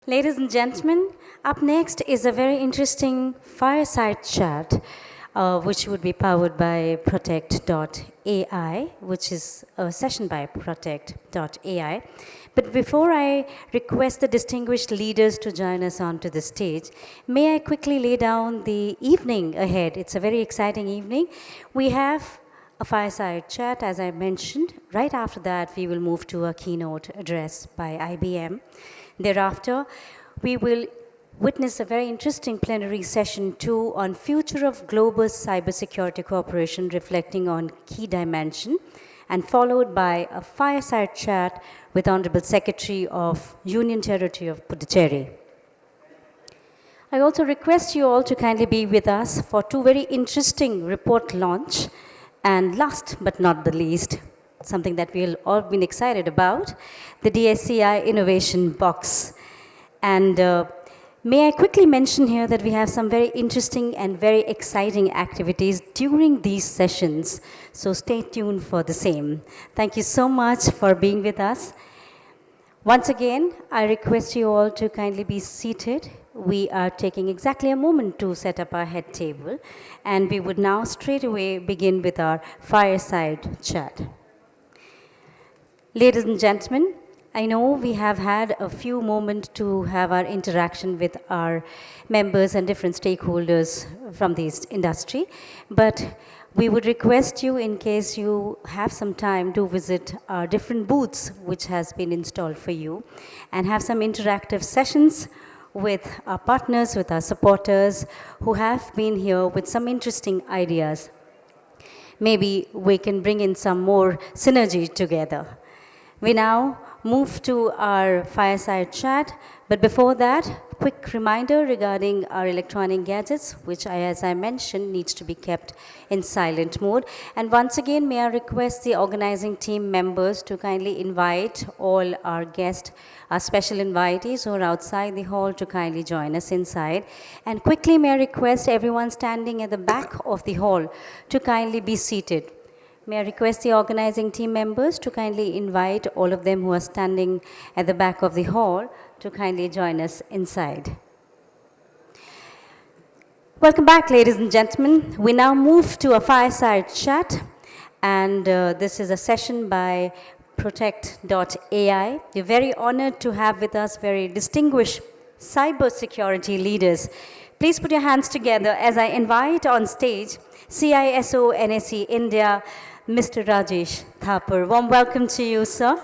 Ladies and gentlemen, up next is a very interesting fireside chat, which would be powered by Protect.ai, which is a session by Protect.ai. But before I request the distinguished leaders to join us onto the stage, may I quickly lay down the evening ahead? It's a very exciting evening. We have a fireside chat, as I mentioned. Right after that, we will move to a keynote address by IBM. Thereafter, we will witness a very interesting plenary session too on future of global cybersecurity cooperation reflecting on key dimension, and followed by a fireside chat with Honorable Secretary of Union Territory of Puducherry. I also request you all to kindly be with us for two very interesting report launch, and last but not the least, something that we've all been excited about, the DSCI Innovation Box. And may I quickly mention here that we have some very interesting and very exciting activities during these sessions, so stay tuned for the same. Thank you so much for being with us. Once again, I request you all to kindly be seated. We are taking exactly a moment to set up our head table, and we would now straight away begin with our fireside chat. Ladies and gentlemen, I know we have had a few moments to have our interaction with our members and different stakeholders from this industry, but we would request you, in case you have some time, to visit our different booths which has been installed for you and have some interactive sessions with our partners, with our supporters who have been here with some interesting ideas. Maybe we can bring in some more synergy together. We now move to our fireside chat, but before that, quick reminder regarding our electronic gadgets, which as I mentioned, needs to be kept in silent mode. And once again, may I request the organizing team members to kindly invite all our guests, our special invitees who are outside the hall, to kindly join us inside. And quickly, may I request everyone standing at the back of the hall to kindly be seated. May I request the organizing team members to kindly invite all of them who are standing at the back of the hall to kindly join us inside. Welcome back, ladies and gentlemen. We now move to a fireside chat, and this is a session by Protect.ai. We're very honored to have with us very distinguished cybersecurity leaders. Please put your hands together as I invite on stage CISO NSE India, Mr. Rajesh Thapar. Warm welcome to you, sir.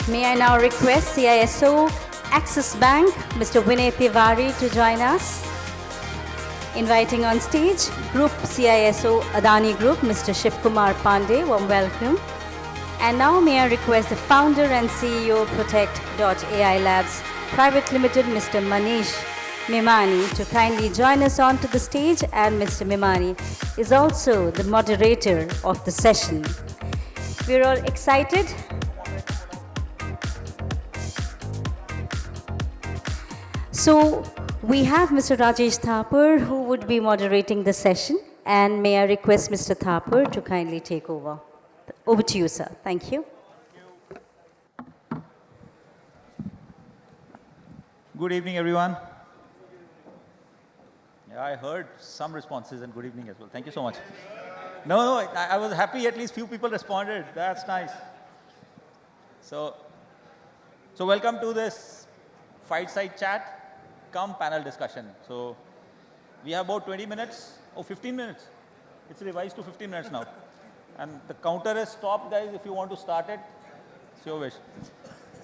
May I now request CISO Axis Bank, Mr. Vinay Tiwari, to join us. Inviting on stage Group CISO Adani Group, Mr. Shiv Kumar Pandey. Warm welcome. And now may I request the founder and CEO Protect.ai Labs Private Limited, Mr. Manish Mimani, to kindly join us onto the stage, and Mr. Mimani is also the moderator of the session. We're all excited. So we have Mr. Rajesh Thapar who would be moderating the session, and may I request Mr. Thapar to kindly take over. Over to you, sir. Thank you. Good evening, everyone. Yeah, I heard some responses, and good evening as well. Thank you so much. No, I was happy at least few people responded. That's nice. So welcome to this fireside chat, come panel discussion. So we have about 20 minutes, 15 minutes. It's revised to 15 minutes now. And the counter is stopped, guys. If you want to start it, it's your wish.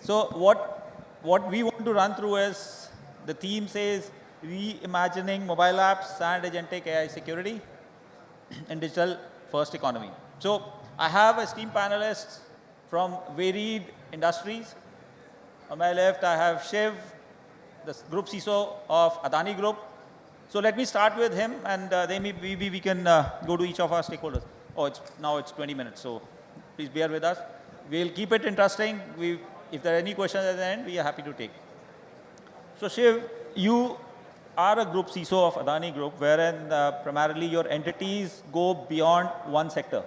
So what we want to run through is, the theme says, Reimagining mobile apps and Agentic AI security in digital first economy. So I have esteemed panelists from varied industries. On my left, I have Shiv, the Group CISO of Adani Group. So let me start with him, and then maybe we can go to each of our stakeholders. Oh, now it's 20 minutes, so please bear with us. We'll keep it interesting. If there are any questions at the end, we are happy to take. So Shiv, you are a Group CISO of Adani Group, wherein primarily your entities go beyond one sector.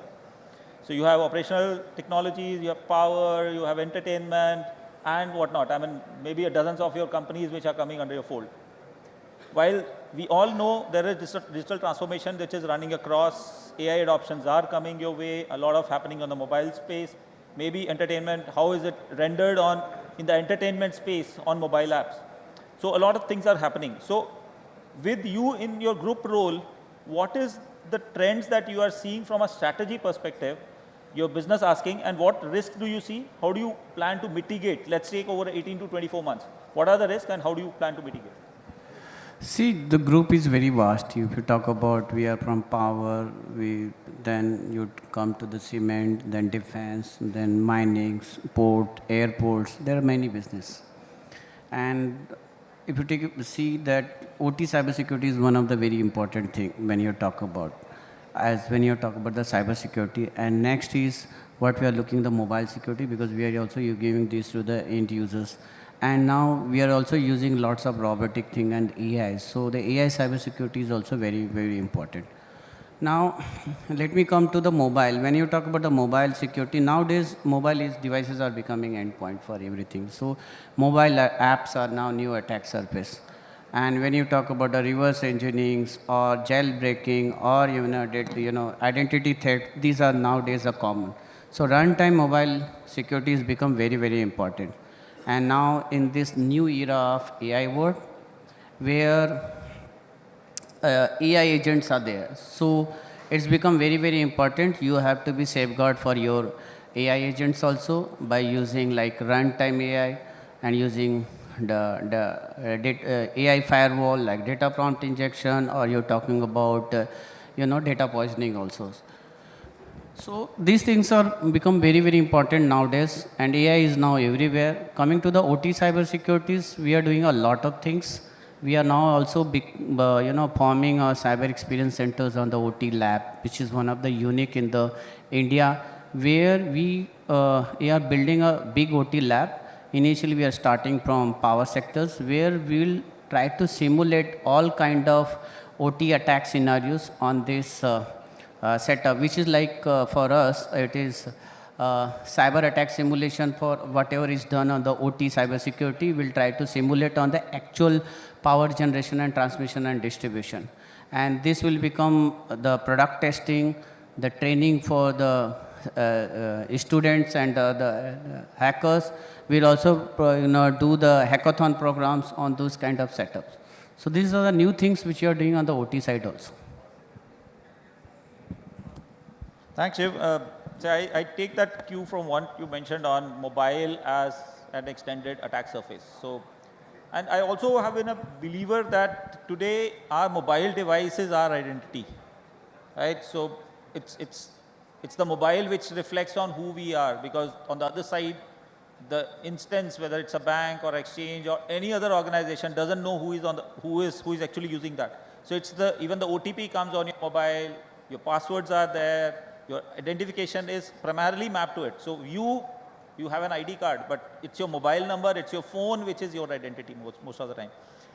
So you have operational technologies, you have power, you have entertainment, and whatnot. I mean, maybe a dozens of your companies which are coming under your fold. While we all know there is digital transformation which is running across, AI adoptions are coming your way, a lot of happening on the mobile space, maybe entertainment, how is it rendered on in the entertainment space on mobile apps. So a lot of things are happening. So with you in your group role, what is the trends that you are seeing from a strategy perspective, your business asking, and what risk do you see? How do you plan to mitigate? Let's take over 18 to 24 months. What are the risks and how do you plan to mitigate? See, the group is very vast. If you talk about, we are from power, then you come to the cement, then defense, then mining, port, airports. There are many business. And if you see that OT cybersecurity is one of the very important thing when you talk about, when you talk about the cybersecurity. And next is what we are looking the mobile security, because we are also giving this to the end users. And now we are also using lots of robotic thing and AI. So the AI cybersecurity is also very, very important. Now, let me come to the mobile. When you talk about the mobile security, nowadays devices are becoming endpoint for everything. So mobile apps are now new attack surface. And when you talk about the reverse engineering or jailbreaking or even identity theft, these are nowadays a common. So runtime mobile security has become very, very important. And now in this new era of AI world, where AI agents are there. So it's become very, very important. You have to be safeguard for your AI agents also by using like runtime AI and using the AI firewall like data prompt injection, or you're talking about data poisoning also. So these things are become very, very important nowadays, and AI is now everywhere. Coming to the OT cybersecurities, we are doing a lot of things. We are now also forming our cyber experience centers on the OT lab, which is one of the unique in the India, where we are building a big OT lab. Initially, we are starting from power sectors, where we will try to simulate all kind of OT attack scenarios on this setup, which is like for us, it is cyber attack simulation for whatever is done on the OT cybersecurity. We'll try to simulate on the actual power generation and transmission and distribution. And this will become the product testing, the training for the students and the hackers. We'll also do the hackathon programs on those kind of setups. So these are the new things which you are doing on the OT side also. Thanks, Shiv. So I take that cue from what you mentioned on mobile as an extended attack surface. So, and I also have been a believer that today our mobile devices are identity, right? So it's the mobile which reflects on who we are, because on the other side, the instance, whether it's a bank or exchange or any other organization, doesn't know who is actually using that. So it's even the OTP comes on your mobile, your passwords are there. Your identification is primarily mapped to it. So you have an ID card, but it's your mobile number, it's your phone, which is your identity most of the time.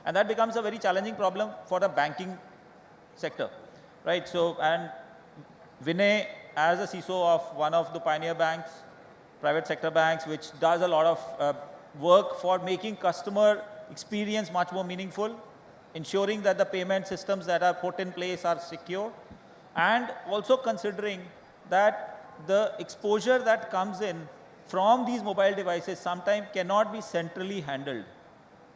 And that becomes a very challenging problem for the banking sector, right? So, and Vinay, as a CISO of one of the pioneer banks, private sector banks, which does a lot of work for making customer experience much more meaningful, ensuring that the payment systems that are put in place are secure, and also considering that the exposure that comes in from these mobile devices sometimes cannot be centrally handled,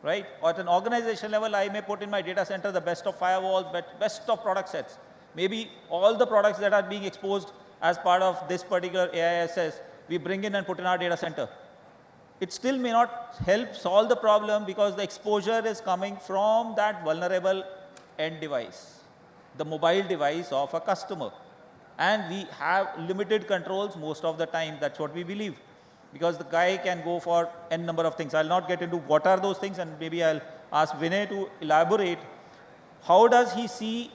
right? Or at an organization level, I may put in my data center the best of firewalls, best of product sets. Maybe all the products that are being exposed as part of this particular AISS, we bring in and put in our data center. It still may not help solve the problem because the exposure is coming from that vulnerable end device, the mobile device of a customer. And we have limited controls most of the time. That's what we believe. Because the guy can go for n number of things. I'll not get into what are those things, and maybe I'll ask Vinay to elaborate. How does he see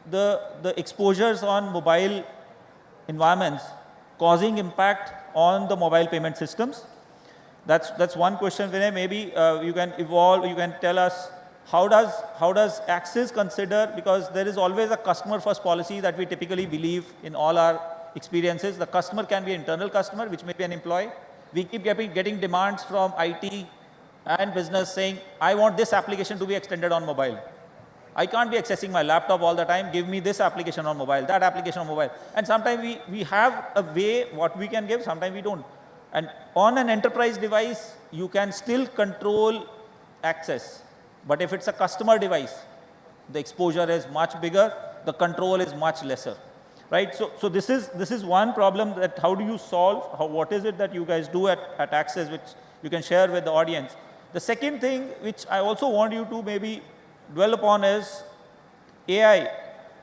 the exposures on mobile environments causing impact on the mobile payment systems? That's one question, Vinay. Maybe you can evolve, you can tell us how does Axis consider, because there is always a customer first policy that we typically believe in all our experiences. The customer can be an internal customer, which may be an employee, We keep getting demands from IT and business saying, I want this application to be extended on mobile. I can't be accessing my laptop all the time. Give me this application on mobile, that application on mobile. And sometimes we have a way what we can give, sometimes we don't. And on an enterprise device, you can still control access. But if it's a customer device, the exposure is much bigger, the control is much lesser. Right? So this is one problem that how do you solve, what is it that you guys do at Access, which you can share with the audience. The second thing which I also want you to maybe dwell upon is AI.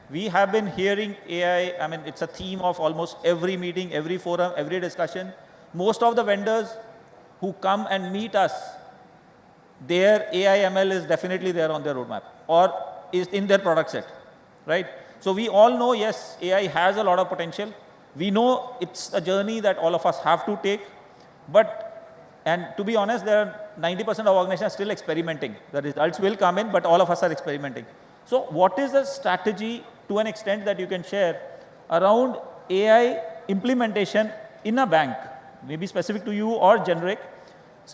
We have been hearing AI, I mean, it's a theme of almost every meeting, every forum, every discussion. Most of the vendors who come and meet us, their AI ML is definitely there on their roadmap or is in their product set, right? So we all know, yes, AI has a lot of potential. We know it's a journey that all of us have to take, and to be honest, there are 90% of organizations still experimenting. The results will come in, but all of us are experimenting. So what is the strategy to an extent that you can share around AI implementation in a bank, maybe specific to you or generic,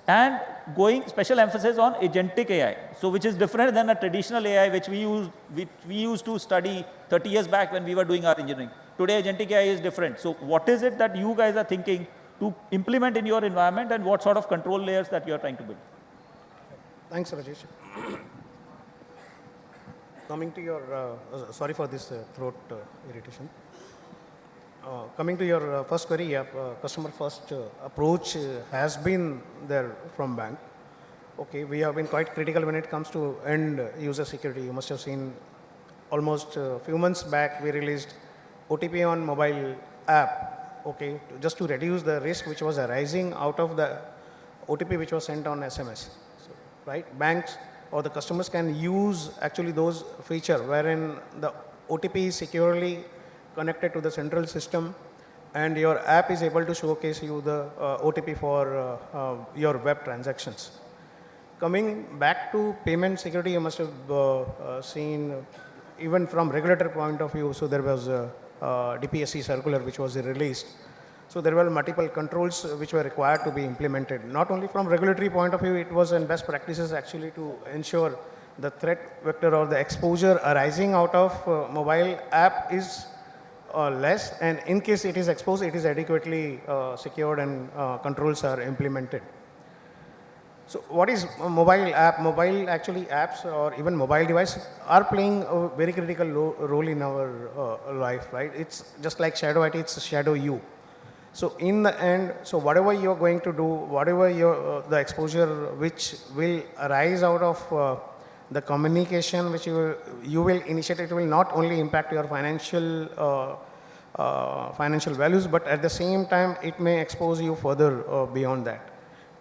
and going special emphasis on agentic AI, so which is different than a traditional AI which we used to study 30 years back when we were doing our engineering. Today, agentic AI is different. So what is it that you guys are thinking to implement in your environment, and what sort of control layers that you are trying to build? Thanks, Rajesh. Coming to your, sorry for this throat irritation. Coming to your first query, customer first approach has been there from bank. Okay, we have been quite critical when it comes to end user security. You must have seen almost a few months back we released OTP on mobile app. Okay, just to reduce the risk which was arising out of the OTP which was sent on SMS. So, right, banks or the customers can use actually those feature wherein the OTP is securely connected to the central system, and your app is able to showcase you the OTP for your web transactions. Coming back to payment security, you must have seen even from regulator point of view. So there was a DPSC circular which was released. So there were multiple controls which were required to be implemented. Not only from regulatory point of view, it was in best practices actually to ensure the threat vector or the exposure arising out of mobile app is less, and in case it is exposed, it is adequately secured and controls are implemented. So what is a mobile app? Mobile actually apps or even mobile device are playing a very critical role in our life, right? It's just like shadow IT, it's shadow you. So in the end, so whatever you're going to do, whatever the exposure which will arise out of the communication which you will initiate, it will not only impact your financial values, but at the same time, it may expose you further beyond that,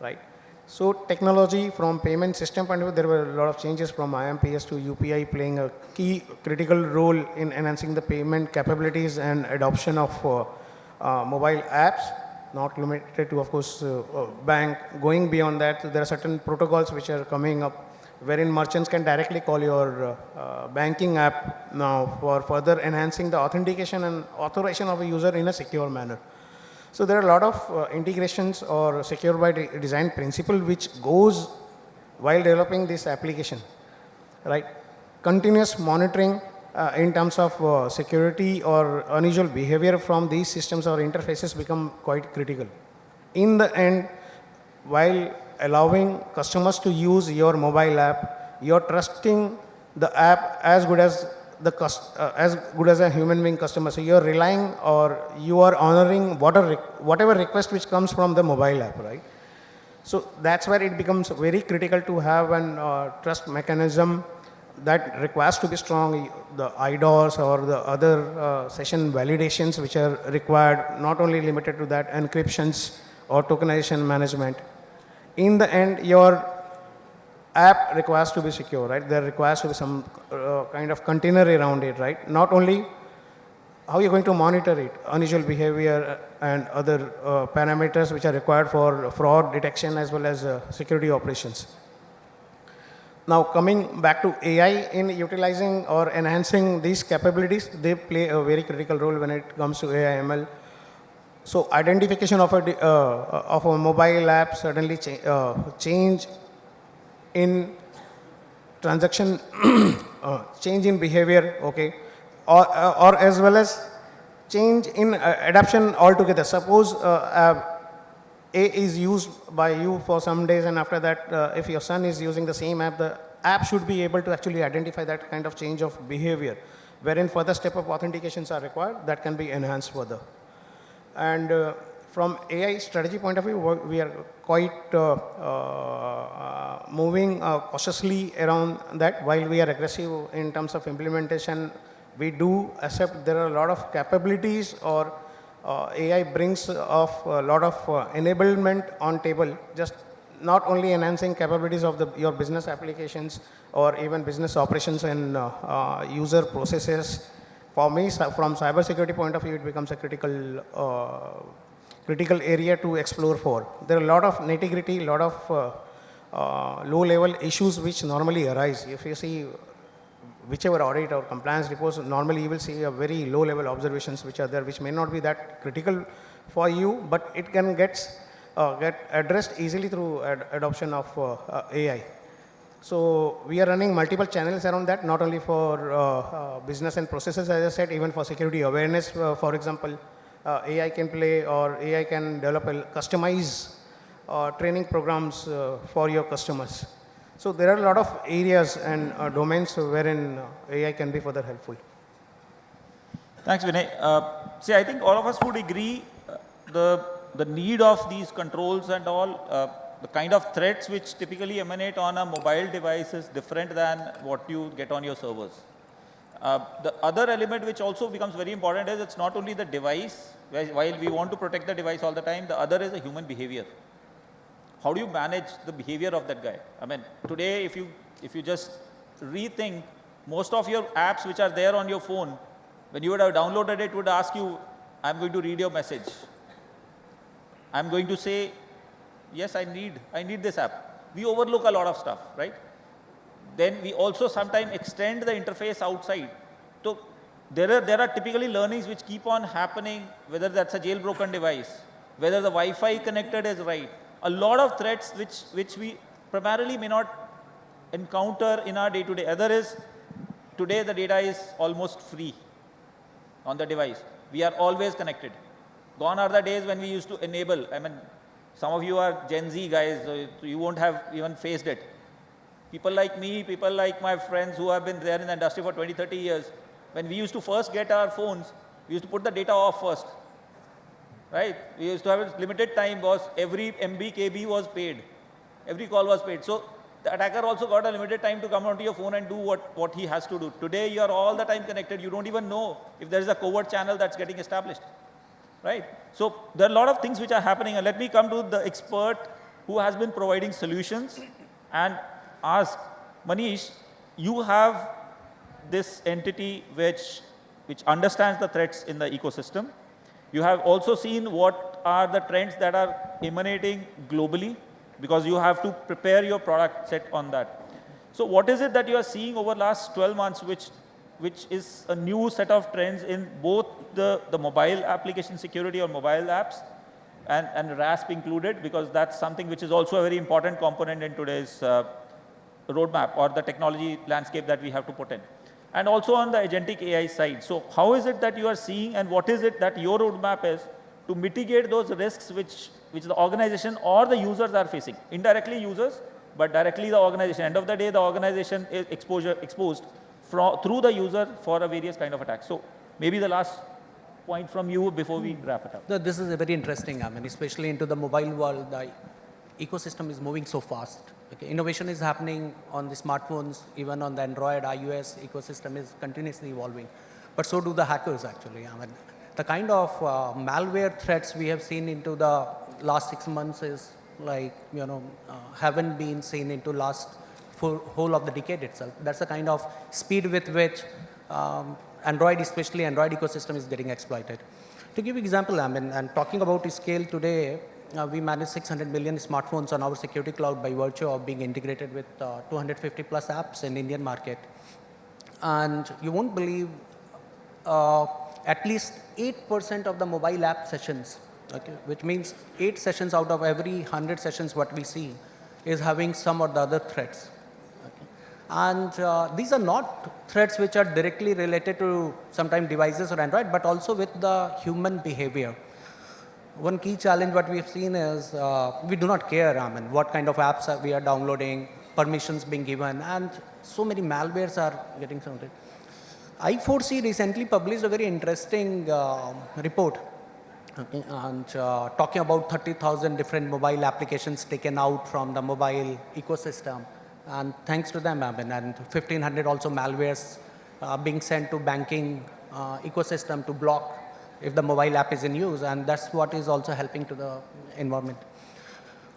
right? So technology from payment system point of view, there were a lot of changes from IMPS to UPI playing a key critical role in enhancing the payment capabilities and adoption of mobile apps, not limited to, of course, bank. Going beyond that, there are certain protocols which are coming up wherein merchants can directly call your banking app now for further enhancing the authentication and authorization of a user in a secure manner. So there are a lot of integrations or secure by design principle which goes while developing this application, right? Continuous monitoring in terms of security or unusual behavior from these systems or interfaces become quite critical. In the end, while allowing customers to use your mobile app, you're trusting the app as good as a human being customer. So you're relying or you are honoring whatever request which comes from the mobile app, right? So that's where it becomes very critical to have an trust mechanism that requires to be strong. The IDOS or the other session validations which are required, not only limited to that, encryptions or tokenization management. In the end, your app requires to be secure, right? There requires to be some kind of container around it, right? Not only how you're going to monitor it, unusual behavior and other parameters which are required for fraud detection as well as security operations. Now coming back to AI in utilizing or enhancing these capabilities, they play a very critical role when it comes to AI ML. So identification of a mobile app certainly change in transaction, change in behavior, okay, or as well as change in adoption altogether. Suppose A is used by you for some days, and after that, if your son is using the same app, the app should be able to actually identify that kind of change of behavior, wherein further step of authentications are required, that can be enhanced further. And from AI strategy point of view, we are quite moving cautiously around that. While we are aggressive in terms of implementation, we do accept there are a lot of capabilities or AI brings of a lot of enablement on table, just not only enhancing capabilities of your business applications or even business operations and user processes. For me, from cybersecurity point of view, it becomes a critical area to explore for. There are a lot of nitty-gritty, a lot of low-level issues which normally arise. If you see whichever audit or compliance reports, normally you will see a very low-level observations which are there, which may not be that critical for you, but it can get addressed easily through adoption of AI. So we are running multiple channels around that, not only for business and processes, as I said, even for security awareness. For example, AI can play, or AI can develop a customize training programs for your customers. So there are a lot of areas and domains wherein AI can be further helpful. Thanks, Vinay. See, I think all of us would agree the need of these controls and all. The kind of threats which typically emanate on a mobile device is different than what you get on your servers. The other element which also becomes very important is it's not only the device, while we want to protect the device all the time, the other is the human behavior. How do you manage the behavior of that guy? I mean, today if you just rethink, most of your apps which are there on your phone, when you would have downloaded it, would ask you, I'm going to read your message. I'm going to say, yes, I need this app. We overlook a lot of stuff, right? Then we also sometimes extend the interface outside. So there are typically learnings which keep on happening, whether that's a jailbroken device, whether the Wi-Fi connected is right. A lot of threats which we primarily may not encounter in our day-to-day. Other is, today the data is almost free on the device. We are always connected. Gone are the days when we used to enable. I mean, some of you are Gen Z guys, so you won't have even faced it. People like me, people like my friends who have been there in the industry for 20, 30 years, when we used to first get our phones, we used to put the data off first. Right? We used to have a limited time, was every MB, KB was paid. Every call was paid. So the attacker also got a limited time to come onto your phone and do what he has to do. Today you are all the time connected. You don't even know if there is a covert channel that's getting established. Right? So there are a lot of things which are happening, and let me come to the expert who has been providing solutions and ask, Manish, you have this entity which understands the threats in the ecosystem. You have also seen what are the trends that are emanating globally, because you have to prepare your product set on that. So what is it that you are seeing over the last 12 months which is a new set of trends in both the mobile application security or mobile apps and RASP included, because that's something which is also a very important component in today's roadmap or the technology landscape that we have to put in. And also on the agentic AI side. So how is it that you are seeing, and what is it that your roadmap is to mitigate those risks which the organization or the users are facing? Indirectly users, but directly the organization. End of the day, the organization is exposed through the user for a various kind of attacks. So maybe the last point from you before we wrap it up. No, this is a very interesting, I mean, especially into the mobile world, the ecosystem is moving so fast. Okay, innovation is happening on the smartphones, even on the Android, iOS ecosystem is continuously evolving. But so do the hackers actually. I mean, the kind of malware threats we have seen into the last 6 months is like, haven't been seen into last whole of the decade itself. That's the kind of speed with which Android, especially Android ecosystem, is getting exploited. To give you an example, I mean, and talking about scale today, we manage 600 million smartphones on our security cloud by virtue of being integrated with 250 plus apps in Indian market. And you won't believe at least 8% of the mobile app sessions okay, which means 8 sessions out of every 100 sessions what we see is having some or the other threats. Okay. And these are not threats which are directly related to sometimes devices or Android, but also with the human behavior. One key challenge what we have seen is we do not care, I mean, what kind of apps we are downloading, permissions being given, and so many malwares are getting sounded. I4C recently published a very interesting report, okay, and talking about 30,000 different mobile applications taken out from the mobile ecosystem. And thanks to them, I mean, and 1,500 also malwares being sent to banking ecosystem to block if the mobile app is in use, and that's what is also helping to the environment.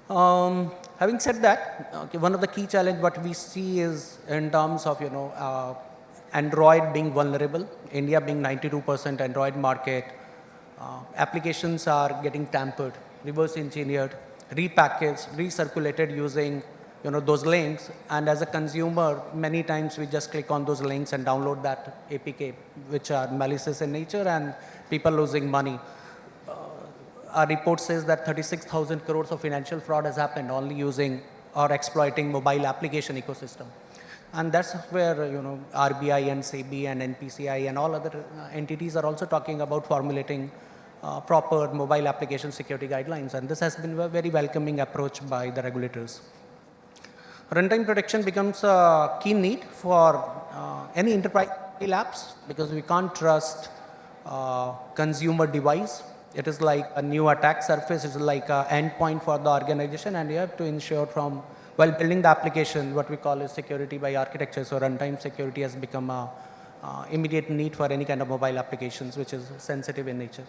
Having said that, okay, one of the key challenge what we see is in terms of Android being vulnerable, India being 92% Android market, applications are getting tampered, reverse engineered, repackaged, recirculated using those links, and as a consumer many times we just click on those links and download that APK which are malicious in nature and people losing money. Our report says that 36,000 crores of financial fraud has happened only using or exploiting mobile application ecosystem. And that's where RBI and SEBI and NPCI and all other entities are also talking about formulating proper mobile application security guidelines, and this has been a very welcoming approach by the regulators. Runtime protection becomes a key need for any enterprise apps because we can't trust consumer device. It is like a new attack surface. It is like an endpoint for the organization, and you have to ensure from while building the application what we call is security by architecture. So runtime security has become a immediate need for any kind of mobile applications which is sensitive in nature.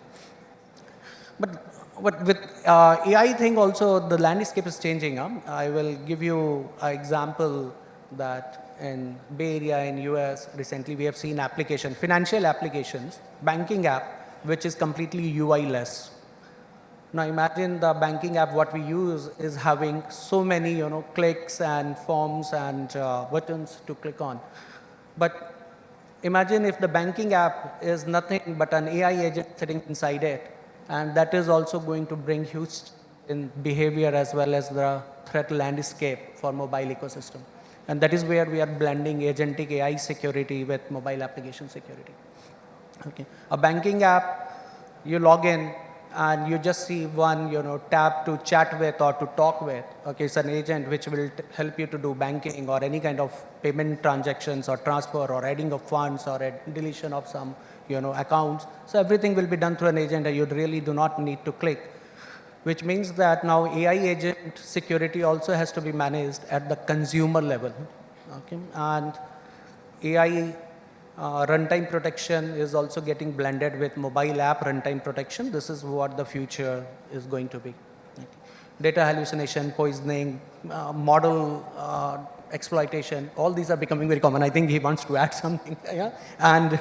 But with AI thing also, the landscape is changing. I will give you an example that in Bay Area in US, recently we have seen financial applications, banking app, which is completely UI-less. Now imagine the banking app what we use is having so many clicks and forms and buttons to click on. But imagine if the banking app is nothing but an AI agent sitting inside it, and that is also going to bring huge in behavior as well as the threat landscape for mobile ecosystem. And that is where we are blending agentic AI security with mobile application security. Okay. A banking app, you log in and you just see one tab to chat with or to talk with. Okay, it's an agent which will help you to do banking or any kind of payment transactions or transfer or adding of funds or a deletion of some accounts. So everything will be done through an agent and you really do not need to click, which means that now AI agent security also has to be managed at the consumer level. Okay, and AI runtime protection is also getting blended with mobile app runtime protection. This is what the future is going to be. Okay. Data hallucination, poisoning, model exploitation, all these are becoming very common. I think he wants to add something. Yeah? And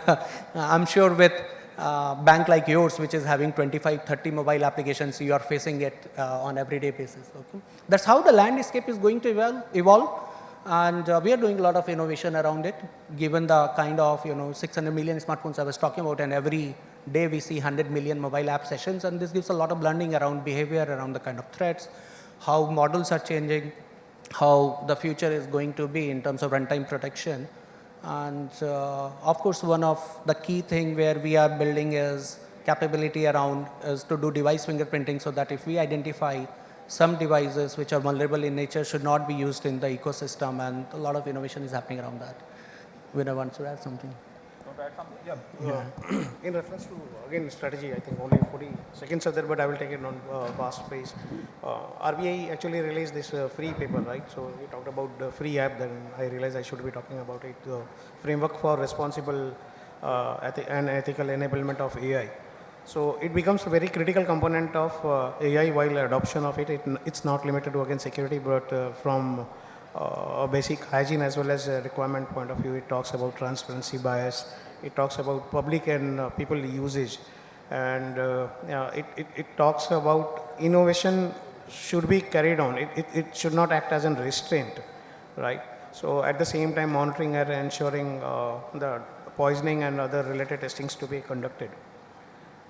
I'm sure with bank like yours, which is having 25, 30 mobile applications, you are facing it on everyday basis. Okay? That's how the landscape is going to evolve. And we are doing a lot of innovation around it, given the kind of 600 million smartphones I was talking about, and every day we see 100 million mobile app sessions, and this gives a lot of learning around behavior, around the kind of threats, how models are changing, how the future is going to be in terms of runtime protection. And of course, one of the key thing where we are building is capability around is to do device fingerprinting, so that if we identify some devices which are vulnerable in nature should not be used in the ecosystem, and a lot of innovation is happening around that. Winner wants to add something. Yeah. In reference to, again, strategy, I think only 40 seconds are there, but I will take it on fast pace. RBI actually released this free paper, right? So we talked about the free app, then I realized I should be talking about it, the framework for responsible and ethical enablement of AI. So it becomes a very critical component of AI while adoption of it's not limited to, again, security, but from a basic hygiene as well as a requirement point of view. It talks about transparency bias. It talks about public and people usage. And it talks about innovation should be carried on. It should not act as a restraint, right? So at the same time, monitoring and ensuring the poisoning and other related testings to be conducted.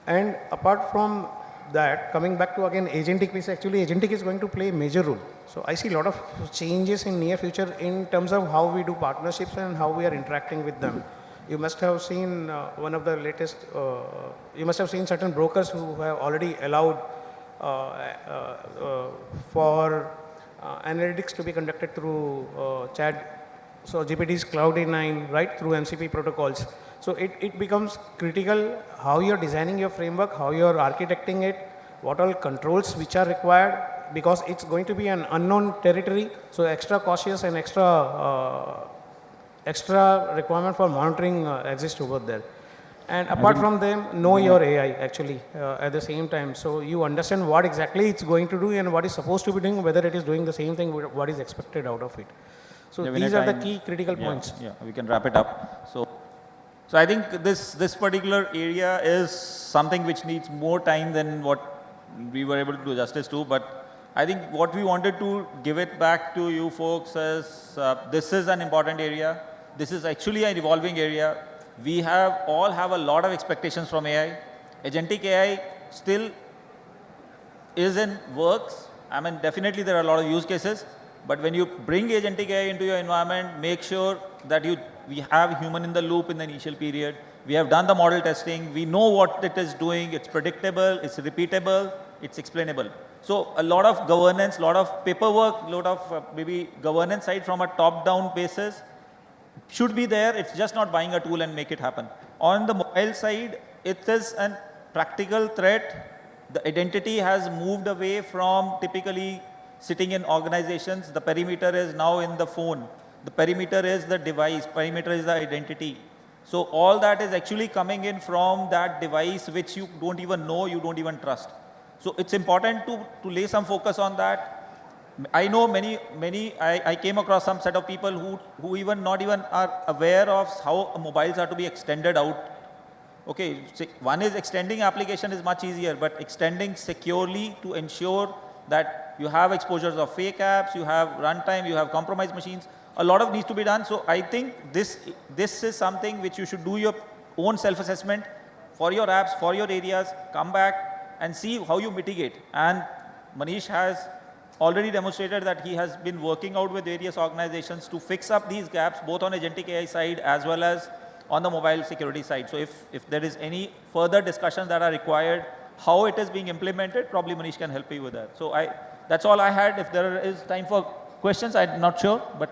And apart from that, coming back to again agentic piece, actually agentic is going to play a major role. So I see a lot of changes in near future in terms of how we do partnerships and how we are interacting with them. You must have seen one of the latest, you must have seen certain brokers who have already allowed for analytics to be conducted through chat. So GPT is Cloud A9, right, through MCP protocols. So it becomes critical how you're designing your framework, how you're architecting it, what all controls which are required, because it's going to be an unknown territory. So extra cautious and extra requirement for monitoring exists over there. And apart from them, know your AI actually at the same time. So you understand what exactly it's going to do and what is supposed to be doing, whether it is doing the same thing, what is expected out of it. So Yeah, these are the time- key critical points. Yeah, we can wrap it up. So I think this particular area is something which needs more time than what we were able to do justice to. But I think what we wanted to give it back to you folks is this is an important area. This is actually an evolving area. We all have a lot of expectations from AI. Agentic AI still is in works. I mean, definitely there are a lot of use cases. But when you bring agentic AI into your environment, make sure that we have human in the loop in the initial period. We have done the model testing. We know what it is doing. It's predictable. It's repeatable. It's explainable. So a lot of governance, a lot of paperwork, a lot of maybe governance side from a top-down basis should be there. It's just not buying a tool and make it happen. On the mobile side, it is a practical threat. The identity has moved away from typically sitting in organizations. The perimeter is now in the phone. The perimeter is the device. Perimeter is the identity. So all that is actually coming in from that device which you don't even know, you don't even trust. So it's important to lay some focus on that. I know I came across some set of people who even not even are aware of how mobiles are to be extended out. Okay, one is extending application is much easier, but extending securely to ensure that you have exposures of fake apps, you have runtime, you have compromised machines. A lot of needs to be done. So I think this is something which you should do your own self-assessment for your apps, for your areas, come back and see how you mitigate. And Manish has already demonstrated that he has been working out with various organizations to fix up these gaps, both on agentic AI side as well as on the mobile security side. So if there is any further discussions that are required, how it is being implemented, probably Manish can help you with that. So that's all I had. If there is time for questions, I'm not sure, but